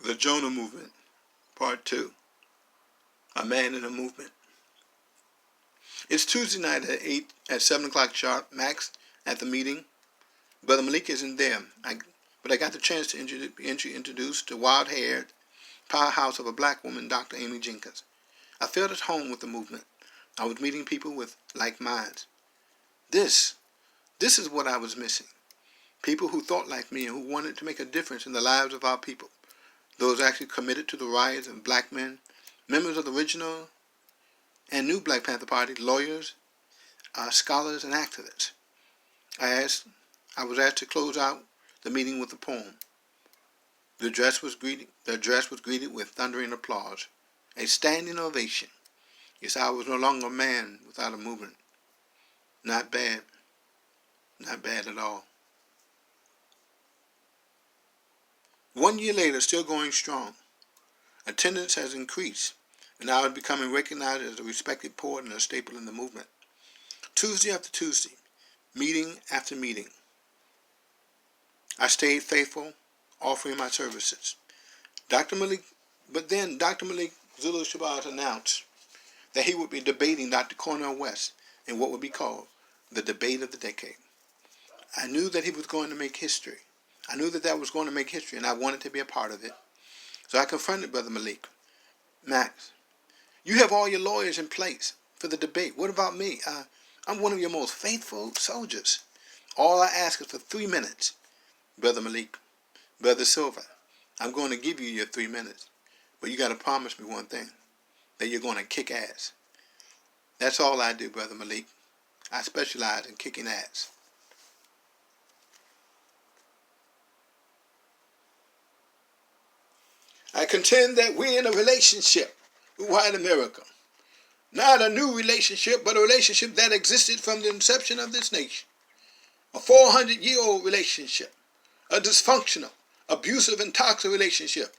The Jonah Movement, Part 2. A Man in a Movement. It's Tuesday night at 7 o'clock sharp. Max at the meeting. Brother Malik isn't there, but I got the chance to introduce the wild-haired powerhouse of a black woman, Dr. Amy Jenkins. I felt at home with the movement. I was meeting people with like minds. This is what I was missing. People who thought like me and who wanted to make a difference in the lives of our people. Those actually committed to the rise of black men, members of the original and new Black Panther Party, lawyers, scholars, and activists. I was asked to close out the meeting with a poem. The address was greeted with thundering applause, a standing ovation. Yes, I was no longer a man without a movement. Not bad at all. 1 year later, still going strong. Attendance has increased, and I was becoming recognized as a respected poet and a staple in the movement. Tuesday after Tuesday, meeting after meeting, I stayed faithful, offering my services. Dr. Malik Zulu Shabazz announced that he would be debating Dr. Cornel West in what would be called the debate of the decade. I knew that he was going to make history. I knew that was going to make history, and I wanted to be a part of it. So I confronted Brother Malik. Max, you have all your lawyers in place for the debate. What about me? I'm one of your most faithful soldiers. All I ask is for 3 minutes. Brother Malik, Brother Silva, I'm going to give you your 3 minutes. But you got to promise me one thing, that you're going to kick ass. That's all I do, Brother Malik. I specialize in kicking ass. I contend that we're in a relationship with white America. Not a new relationship, but a relationship that existed from the inception of this nation. A 400-year-old relationship. A dysfunctional, abusive, and toxic relationship.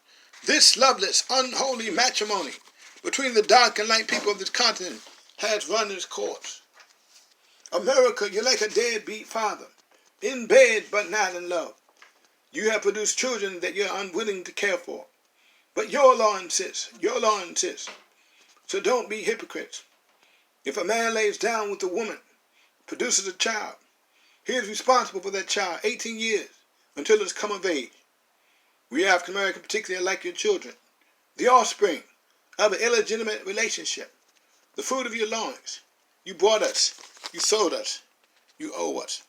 This loveless, unholy matrimony between the dark and light people of this continent has run its course. America, you're like a deadbeat father. In bed, but not in love. You have produced children that you're unwilling to care for. But your law insists. So don't be hypocrites. If a man lays down with a woman, produces a child, he is responsible for that child 18 years until it's come of age. We African Americans particularly are like your children, the offspring of an illegitimate relationship, the fruit of your loins. You brought us, you sold us, you owe us.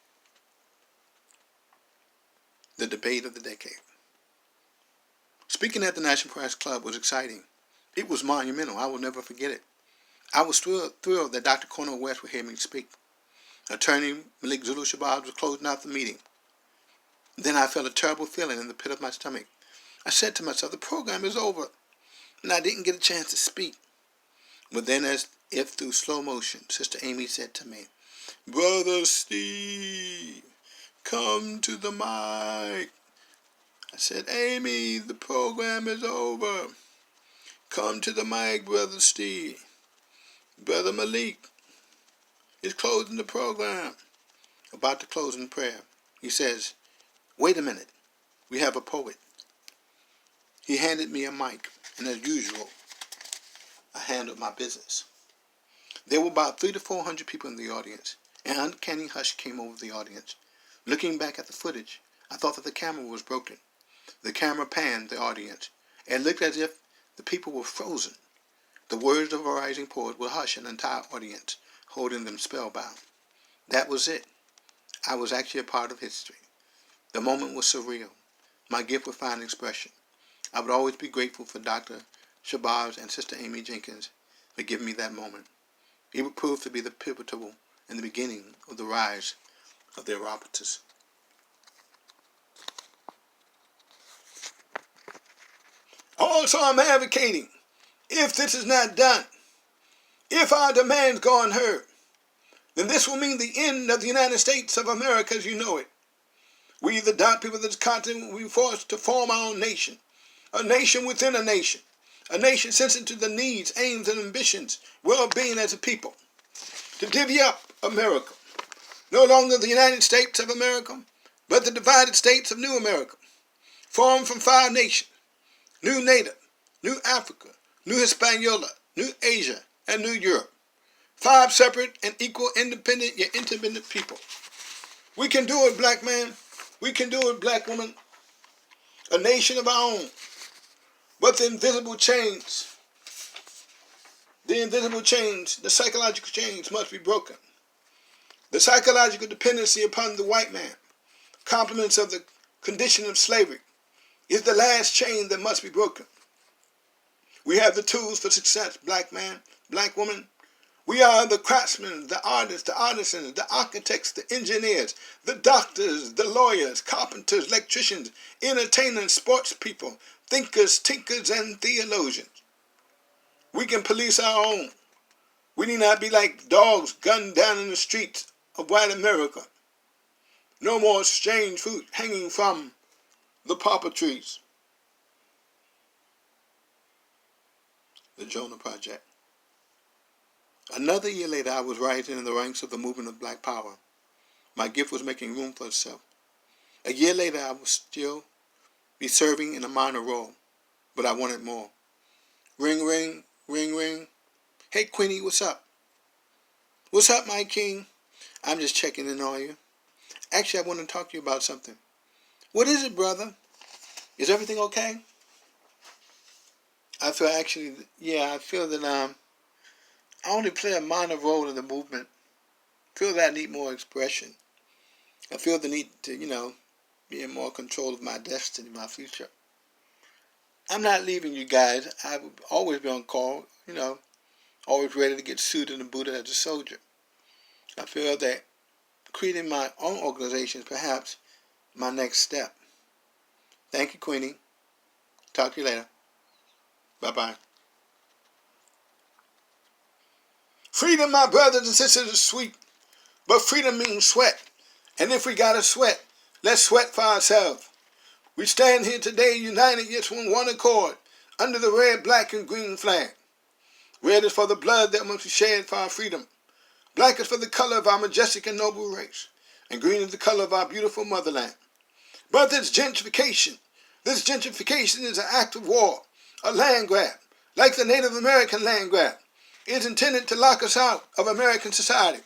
The debate of the decade. Speaking at the National Press Club was exciting. It was monumental. I will never forget it. I was thrilled that Dr. Cornel West would hear me speak. Attorney Malik Zulu Shabazz was closing out the meeting. Then I felt a terrible feeling in the pit of my stomach. I said to myself, the program is over, and I didn't get a chance to speak. But then, as if through slow motion, Sister Amy said to me, Brother Steve, come to the mic. I said, Amy, the program is over. Come to the mic, Brother Steve. Brother Malik is closing the program. About to close in prayer, he says, wait a minute, we have a poet. He handed me a mic, and as usual, I handled my business. There were about 300 to 400 people in the audience. An uncanny hush came over the audience. Looking back at the footage, I thought that the camera was broken. The camera panned the audience. It looked as if the people were frozen. The words of a rising poet will hush an entire audience, holding them spellbound. That was it. I was actually a part of history. The moment was surreal. My gift would find expression. I would always be grateful for Dr. Shabazz and Sister Amy Jenkins for giving me that moment. It would prove to be the pivotal and the beginning of the rise of the Orapotist. Also, I'm advocating, if this is not done, if our demands go unheard, then this will mean the end of the United States of America as you know it. We, the dark people of this continent, will be forced to form our own nation, a nation within a nation sensitive to the needs, aims, and ambitions, well-being as a people. To divvy up America, no longer the United States of America, but the divided states of New America, formed from 5 nations, New Native, New Africa, New Hispaniola, New Asia, and New Europe. 5 separate and equal independent yet interdependent people. We can do it, black man. We can do it, black woman. A nation of our own. But the invisible chains, the psychological chains must be broken. The psychological dependency upon the white man, compliments of the condition of slavery, is the last chain that must be broken. We have the tools for success, black man, black woman. We are the craftsmen, the artists, the artisans, the architects, the engineers, the doctors, the lawyers, carpenters, electricians, entertainers, sports people, thinkers, tinkers, and theologians. We can police our own. We need not be like dogs gunned down in the streets of white America. No more strange fruit hanging from the pawpaw trees. The Jonah Project. Another year later, I was rising in the ranks of the movement of Black Power. My gift was making room for itself. A year later, I would still be serving in a minor role, but I wanted more. Ring, ring, ring, ring. Hey, Queenie, what's up? What's up, my king? I'm just checking in on you. Actually, I want to talk to you about something. What is it, brother? Is everything okay? I feel that I only play a minor role in the movement. I feel that I need more expression. I feel the need to, be in more control of my destiny, my future. I'm not leaving you guys. I will always be on call, always ready to get suited and booted as a soldier. I feel that creating my own organization is perhaps my next step. Thank you, Queenie. Talk to you later. Bye-bye. Freedom, my brothers and sisters, is sweet, but freedom means sweat. And if we gotta sweat, let's sweat for ourselves. We stand here today united yet on one accord under the red, black, and green flag. Red is for the blood that must be shed for our freedom. Black is for the color of our majestic and noble race. And green is the color of our beautiful motherland. But this gentrification is an act of war, a land grab, like the Native American land grab. It is intended to lock us out of American society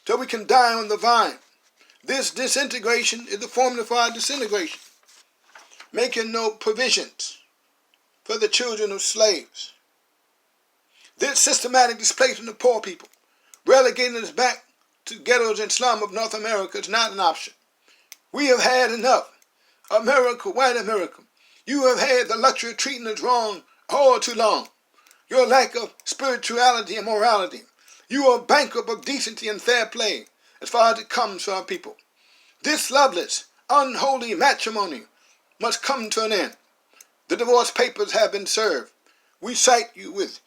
so we can die on the vine. This disintegration is the formula for our disintegration, making no provisions for the children of slaves. This systematic displacement of poor people, relegating us back to ghettos and slums of North America, is not an option. We have had enough. America, white America, you have had the luxury of treating us wrong all too long. Your lack of spirituality and morality. You are bankrupt of decency and fair play as far as it comes for our people. This loveless, unholy matrimony must come to an end. The divorce papers have been served. We cite you with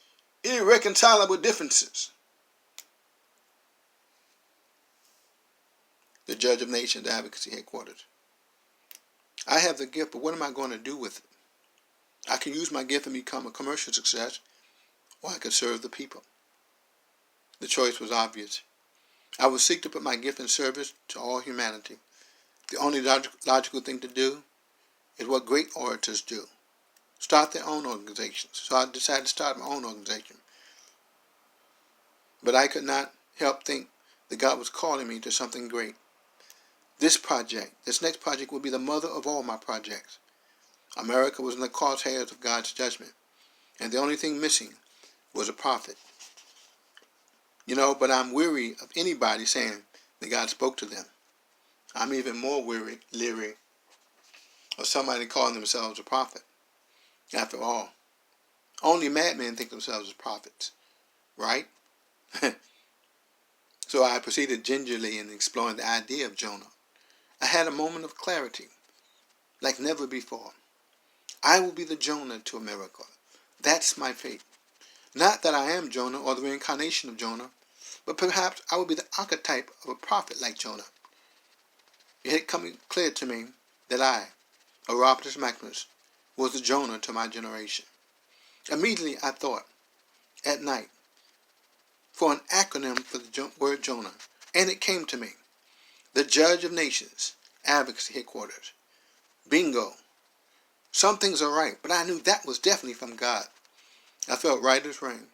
irreconcilable differences. The Judge of Nations Advocacy Headquarters. I have the gift, but what am I going to do with it? I can use my gift and become a commercial success, or I could serve the people. The choice was obvious. I would seek to put my gift in service to all humanity. The only logical thing to do is what great orators do. Start their own organizations. So I decided to start my own organization. But I could not help think that God was calling me to something great. This next project will be the mother of all my projects. America was in the crosshairs of God's judgment, and the only thing missing was a prophet. But I'm weary of anybody saying that God spoke to them. I'm even more leery of somebody calling themselves a prophet. After all, only madmen think themselves as prophets, right? So I proceeded gingerly in exploring the idea of Jonah. I had a moment of clarity, like never before. I will be the Jonah to America. That's my fate. Not that I am Jonah or the reincarnation of Jonah, but perhaps I will be the archetype of a prophet like Jonah. It had come clear to me that I, Orapotist Maximus, was the Jonah to my generation. Immediately I thought, at night, for an acronym for the word Jonah, and it came to me. The Judge of Nations Advocacy Headquarters. Bingo. Some things are right, but I knew that was definitely from God. I felt right as rain.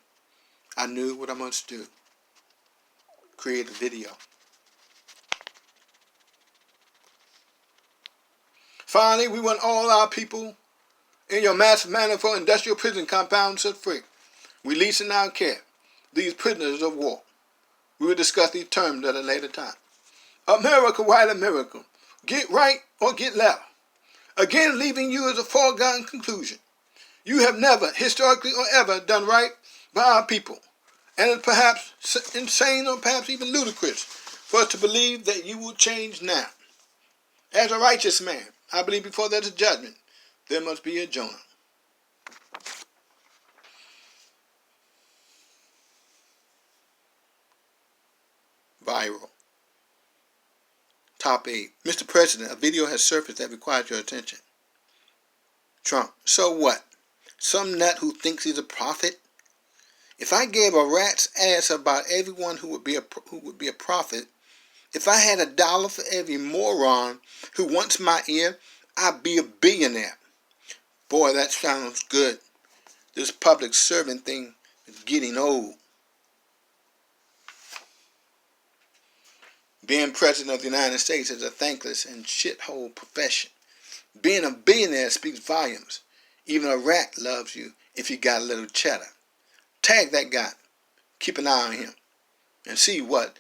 I knew what I must do. Create a video. Finally, we want all our people in your massive manifold industrial prison compound set free. Release in our care these prisoners of war. We will discuss these terms at a later time. America, white America, get right or get left. Again, leaving you as a foregone conclusion. You have never, historically or ever, done right by our people. And it's perhaps insane or perhaps even ludicrous for us to believe that you will change now. As a righteous man, I believe before there's a judgment, there must be a Jonah. Viral. Top 8. Mr. President, a video has surfaced that requires your attention. Trump. So what? Some nut who thinks he's a prophet? If I gave a rat's ass about everyone who would be a prophet, if I had $1 for every moron who wants my ear, I'd be a billionaire. Boy, that sounds good. This public servant thing is getting old. Being president of the United States is a thankless and shithole profession. Being a billionaire speaks volumes. Even a rat loves you if you got a little cheddar. Tag that guy. Keep an eye on him. And see what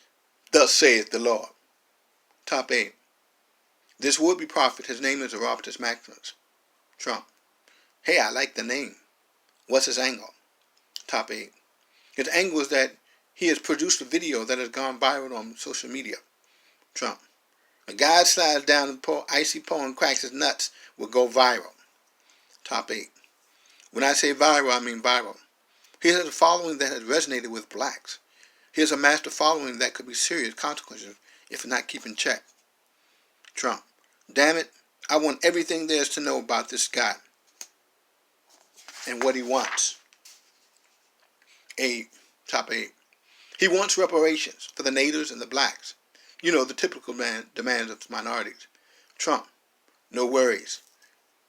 thus saith the Lord. Top 8. This would-be prophet, his name is Orapotist Maximus. Trump. Hey, I like the name. What's his angle? Top 8. His angle is that he has produced a video that has gone viral on social media. Trump. A guy slides down the icy pole and cracks his nuts will go viral. Top 8. When I say viral, I mean viral. He has a following that has resonated with blacks. He has amassed a following that could be serious consequences if not kept in check. Trump. Damn it, I want everything there is to know about this guy and what he wants. 8. Top 8. He wants reparations for the natives and the blacks. You know, the typical demands of minorities. Trump. No worries.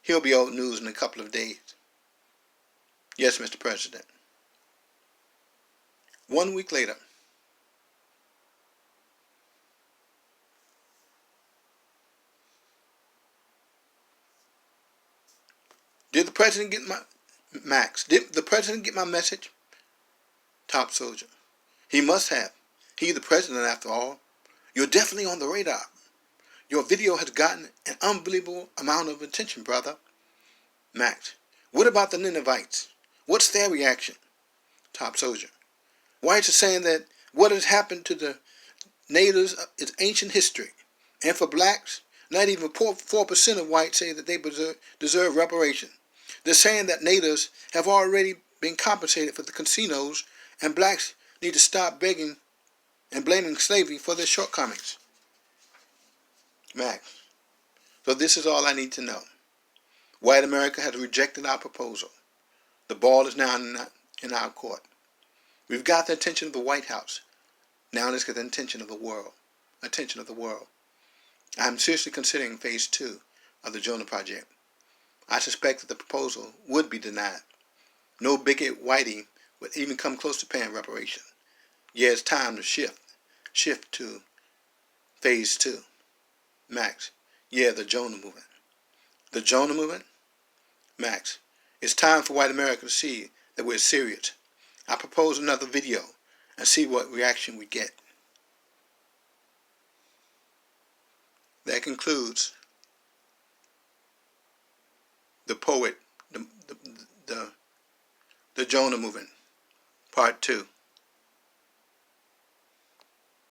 He'll be old news in a couple of days. Yes, Mr. President. 1 week later. Did the president get Did the president get my message? Top soldier. He must have. He's the president after all. You're definitely on the radar. Your video has gotten an unbelievable amount of attention, brother. Max. What about the Ninevites? What's their reaction? Top soldier. Whites are saying that what has happened to the natives is ancient history. And for blacks, not even 4% of whites say that they deserve reparation. They're saying that natives have already been compensated for the casinos and blacks need to stop begging and blaming slavery for their shortcomings. Max. So this is all I need to know. White America has rejected our proposal. The ball is now in our court. We've got the attention of the White House. Now let's get the attention of the world. I'm seriously considering phase 2 of the Jonah project. I suspect that the proposal would be denied. No bigot whitey would even come close to paying reparation. Yeah, it's time to shift to phase 2. Max. Yeah, the Jonah movement. The Jonah movement? Max. It's time for white America to see that we're serious. I propose another video and see what reaction we get. That concludes the poet, the Jonah movement, part 2.